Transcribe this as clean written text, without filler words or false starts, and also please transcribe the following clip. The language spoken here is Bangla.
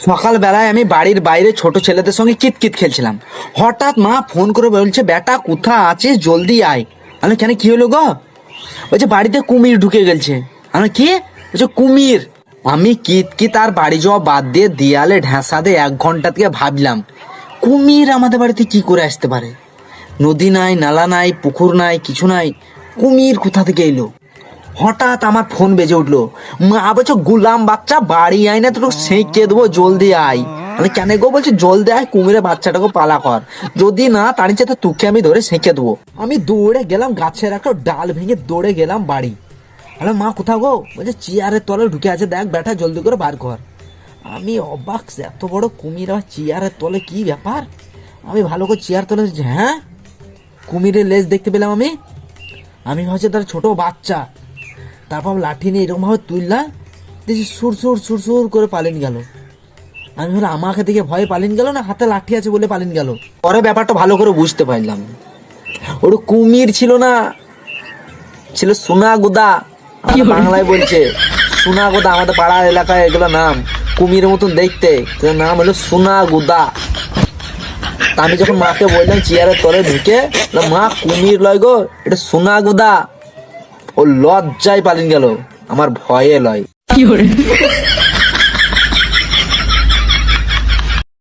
সকালবেলায় আমি বাড়ির বাইরে ছোট ছেলেদের সঙ্গে কিতকিত খেলছিলাম। হঠাৎ মা ফোন করে বলছে, বেটা কোথা আছিস, জলদি আয়। আমি কেন, কি হলো গো? বলছে বাড়িতে কুমির ঢুকে গেছে। আমি কি? বলছে কুমির। আমি কিতকিত আর বাড়ি যাওয়া বাদ দিয়ে দেয়ালে ঢ্যাঁসা দিয়ে 1 ঘন্টা থেকে ভাবলাম কুমির আমাদের বাড়িতে কি করে আসতে পারে। নদী নাই, নালা নাই, পুকুর নাই, কিছু নাই, কুমির কোথা থেকে এলো? হঠাৎ আমার ফোন বেজে উঠলো। মা বলছে, গুলাম বাচ্চা বাড়ি আয় না, তোকে সেঁকে দেবো, জলদি আয়। আমি কেন গো? বলছে জলদি আয়, কুমিরের বাচ্চাটাকে পালা কর, যদি না তাড়িয়েছে তো তোকে আমি ধরে সেঁকে দেবো। আমি দৌড়ে গেলাম, গাছের একটা ডাল ভেঙে দৌড়ে গেলাম বাড়ি। আরে মা কোথাও গো? বলছে চেয়ারের তলে ঢুকে আছে, দেখ বেটা জলদি করে বার কর। আমি অবাক, এত বড় কুমির আর চেয়ারের তলে, কি ব্যাপার? আমি ভালো করে চেয়ার তলে, হ্যাঁ কুমিরের লেজ দেখতে পেলাম আমি ভাবছি তার ছোট বাচ্চা। তারপর লাঠি নিয়ে এরকম ভাবে তুললাম, দেখছি সুর করে পালিয়ে গেল। আমি ভাবলাম আমাকে দেখে ভয়ে পালিয়ে গেল, না হাতে লাঠি আছে বলে পালিয়ে গেল। পরে ব্যাপারটা ভালো করে বুঝতে পারলাম, ওটা কুমির ছিল না, ছিল সোনাগুদা। আমাদের বাংলায় বলছে সোনাগুদা, আমাদের পাড়ার এলাকায় এগুলো নাম, কুমিরের মতন দেখতে, নাম হলো সোনাগুদা। আমি যখন মাকে বললাম চেয়ারের তলে ঢুকে, মা কুমির লয় গো, এটা সোনাগুদা, ও লজ্জায় পালিয়ে গেল, আমার ভয়ে লয়।